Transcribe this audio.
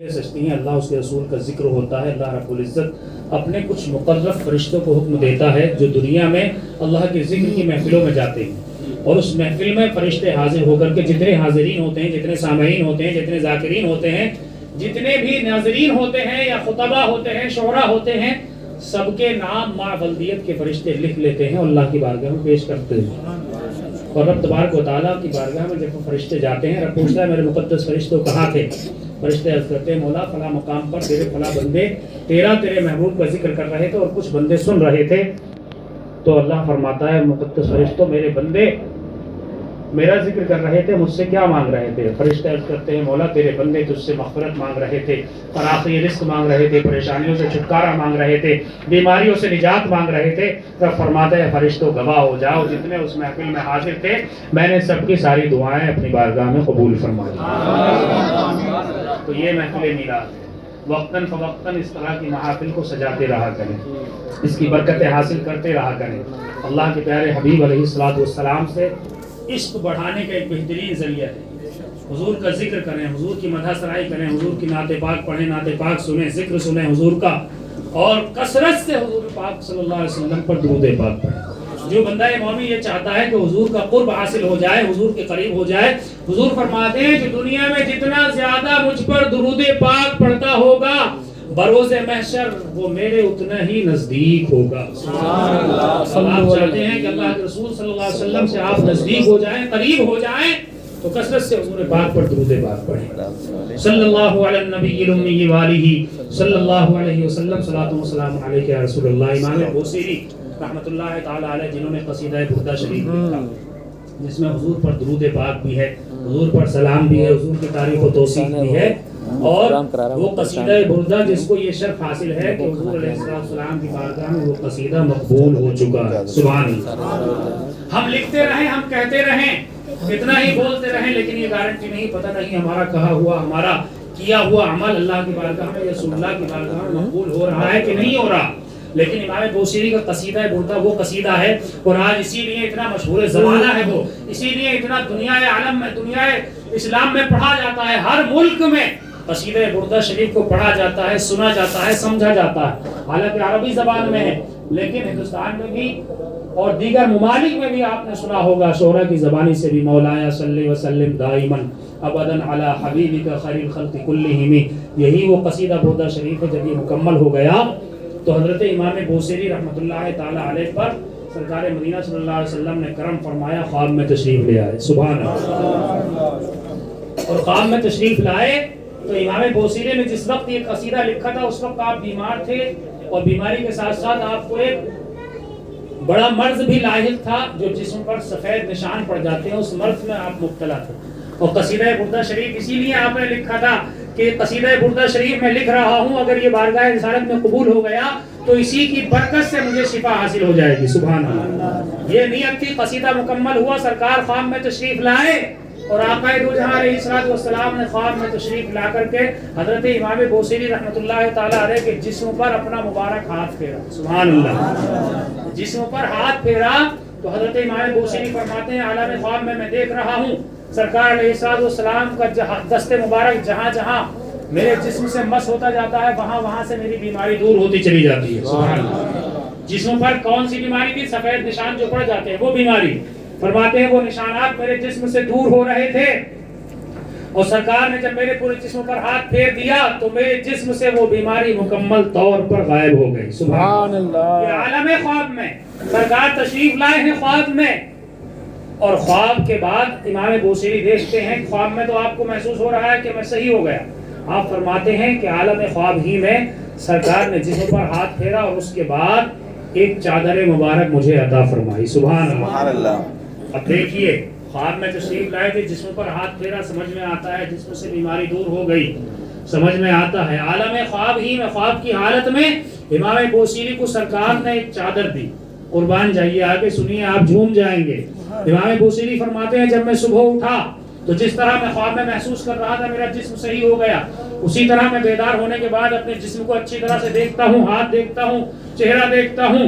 سجتی ہیں، اللہ اس کے رسول کا ذکر ہوتا ہے، اللہ رب العزت اپنے کچھ مقرب فرشتوں کو حکم دیتا ہے جو دنیا میں اللہ کے ذکر کی محفلوں میں جاتے ہیں، اور اس محفل میں فرشتے حاضر ہو کر کے جتنے حاضرین ہوتے ہیں، جتنے سامعین ہوتے ہیں، جتنے ذاکرین ہوتے ہیں، جتنے بھی ناظرین ہوتے ہیں یا خطبہ ہوتے ہیں، شعراء ہوتے ہیں، سب کے نام مع بلدیت کے فرشتے لکھ لیتے ہیں اور اللہ کی بارگاہ میں پیش کرتے ہیں۔ اور رب تبارک و تعالیٰ کی بارگاہ میں جب فرشتے جاتے ہیں، رب پوچھتا ہے میرے مقدس فرشتوں کہاں تھے؟ فرشتے عرض کرتے ہیں مولا فلاں مقام پر تیرے فلاں بندے تیرے محبوب کا ذکر کر رہے تھے اور کچھ بندے سن رہے تھے۔ تو اللہ فرماتا ہے مقدس فرشتوں میرے بندے میرا ذکر کر رہے تھے، مجھ سے کیا مانگ رہے تھے؟ فرشتے عرض کرتے ہیں مولا تیرے بندے تجھ سے مغفرت مانگ رہے تھے، فراخی رزق مانگ رہے تھے، پریشانیوں سے چھٹکارا مانگ رہے تھے، بیماریوں سے نجات مانگ رہے تھے۔ رب فرماتا ہے فرشتوں گواہ ہو جاؤ، جتنے اس محفل میں حاضر تھے میں نے سب کی ساری دعائیں اپنی بارگاہ میں قبول فرما لی۔ تو یہ محفل میلاد ہے۔ وقتاً فوقتاً اس طرح کی محافل کو سجاتے رہا کریں، اس کی برکتیں حاصل کرتے رہا کریں۔ اللہ کے پیارے حبیب علیہ الصلوۃ والسلام سے عشق بڑھانے کا ایک بہترین ذریعہ ہے۔ حضور کا ذکر کریں، حضور کی مدح سرائی کریں، حضور کی نعت پاک پڑھیں، نعت پاک سنیں، ذکر سنیں حضور کا، اور کثرت سے حضور پاک صلی اللہ علیہ وسلم پر درود پاک پڑھیں۔ جو بندہ مومن یہ چاہتا ہے کہ حضور کا قرب حاصل ہو جائے، حضور کے قریب ہو جائے، حضور فرماتے ہیں کہ دنیا میں جتنا زیادہ مجھ پر درود پاک پڑھتا ہوگا بروز محشر وہ میرے اتنا ہی نزدیک ہوگا۔ آپ چاہتے ہیں کہ اللہ کے رسول صلی اللہ علیہ وسلم سے آپ نزدیک ہو جائیں، قریب ہو جائیں، تو کثرت سے حضور پاک پر درود پاک پڑھیں۔ صلی اللہ علی النبی الامی والہ صلی اللہ علیہ وسلم، صلاۃ و سلام علیک یا رسول اللہ۔ امام بوصیری رحمۃ اللہ تعالی علیہ جنہوں نے قصیدہ بردہ شریف لکھا جس میں حضور پر درود پاک بھی ہے، حضور پر سلام بھی ہے، حضور کی تعریف و توصیف بھی ہے، اور وہ قصیدہ بردہ جس کو یہ شرف حاصل ہے کہ حضور علیہ السلام کی بارگاہ میں وہ قصیدہ مقبول ہو چکا ہے۔ سبحان اللہ۔ ہم لکھتے رہیں، ہم کہتے رہیں، کتنا ہی بولتے رہیں، لیکن یہ گارنٹی نہیں، پتہ نہیں ہمارا کہا ہوا، ہمارا کیا ہوا عمل اللہ کی بارگاہ میں یا رسول اللہ کی بارگاہ میں مقبول ہو رہا ہے کہ نہیں ہو رہا۔ لیکن امام بوصیری کا قصیدہ بردہ وہ قصیدہ ہے، اور آج اسی لیے اتنا مشہور زمانہ ہے، وہ اسی لیے اتنا دنیا عالم میں، دنیا اسلام میں پڑھا جاتا ہے، ہر ملک میں قصیدہ بردہ شریف کو پڑھا جاتا ہے، سنا جاتا ہے، سمجھا جاتا ہے۔ حالانکہ عربی زبان میں ہے، لیکن ہندوستان میں بھی اور دیگر ممالک میں بھی آپ نے سنا ہوگا شعراء کی زبانی سے بھی، مولایا صلی وسلم دائما ابدا علی حبیبک خیر الخلق کلہم۔ یہی وہ قصیدہ بردہ شریف ہے۔ جب یہ مکمل ہو گیا تو حضرت امام بوصیری رحمۃ اللہ تعالی علیہ پر سرکار مدینہ صلی اللہ علیہ وسلم نے کرم فرمایا، خواب میں تشریف لے آئے۔ سبحان اللہ۔ اور خواب میں تشریف لائے تو امام بوصیری نے جس وقت یہ قصیدہ لکھا تھا اس وقت آپ بیمار تھے، اور بیماری کے ساتھ ساتھ آپ کو ایک بڑا مرض بھی لاحق تھا جو جسم پر سفید نشان پڑ جاتے ہیں، اس مرض میں آپ مبتلا تھے۔ اور قصیدہ بردہ شریف اسی لیے آپ نے لکھا تھا کہ قصیدہ بردہ شریف میں لکھ رہا ہوں، اگر یہ بارگاہ رسالت میں قبول ہو گیا تو اسی کی برکت سے مجھے شفا حاصل ہو جائے گی۔ سبحان اللہ۔ یہ نیت تھی، قصیدہ مکمل ہوا، سرکار خواب میں تشریف لائے، اور آقا دو جہاں علیہ الصلوۃ والسلام نے خواب میں تشریف لا کر کے حضرت امام بوصیری رحمۃ اللہ تعالی علیہ کے جسم پر اپنا مبارک ہاتھ پھیرا۔ سبحان اللہ۔ جسم پر ہاتھ پھیرا تو حضرت امام بوصیری فرماتے ہیں عالم خواب میں دیکھ رہا ہوں سرکار علیہ الصلوۃ والسلام کا دست مبارک جہاں جہاں میرے جسم سے مس ہوتا جاتا ہے وہاں وہاں سے میری بیماری دور ہوتی چلی جاتی ہے۔ سبحان اللہ۔ جسم پر کون سی بیماری تھی؟ سفید نشان جو پڑ جاتے ہیں وہ بیماری، فرماتے ہیں وہ نشانات میرے جسم سے دور ہو رہے تھے، اور سرکار نے جب میرے پورے جسم پر ہاتھ پھیر دیا تو میرے جسم سے وہ بیماری مکمل طور پر غائب ہو گئی۔ سبحان اللہ۔ یہ عالم خواب میں سرکار تشریف لائے ہیں، خواب میں، اور خواب کے بعد امام بوصیری دیکھتے ہیں خواب میں تو آپ کو محسوس ہو رہا ہے کہ میں صحیح ہو گیا۔ آپ فرماتے ہیں کہ عالم خواب ہی میں سرکار نے جسم پر ہاتھ پھیرا اور اس کے بعد ایک چادر مبارک مجھے عطا فرمائی۔ سبحان اللہ۔ اب دیکھیے خواب میں تشریف لائے تھے، جسم پر ہاتھ پھیرا، سمجھ میں آتا ہے جسم سے بیماری دور ہو گئی، سمجھ میں آتا ہے۔ عالم خواب ہی میں، خواب کی حالت میں امام بوصیری کو سرکار نے ایک چادر دی۔ قربان جائیے، آگے سنیے، آپ جھوم جائیں گے۔ امام بوصیری فرماتے ہیں جب میں صبح اٹھا تو جس طرح میں خواب میں محسوس کر رہا تھا میرا جسم صحیح ہو گیا، اسی طرح میں بیدار ہونے کے بعد اپنے جسم کو اچھی طرح سے دیکھتا ہوں، ہاتھ دیکھتا ہوں، چہرہ دیکھتا ہوں،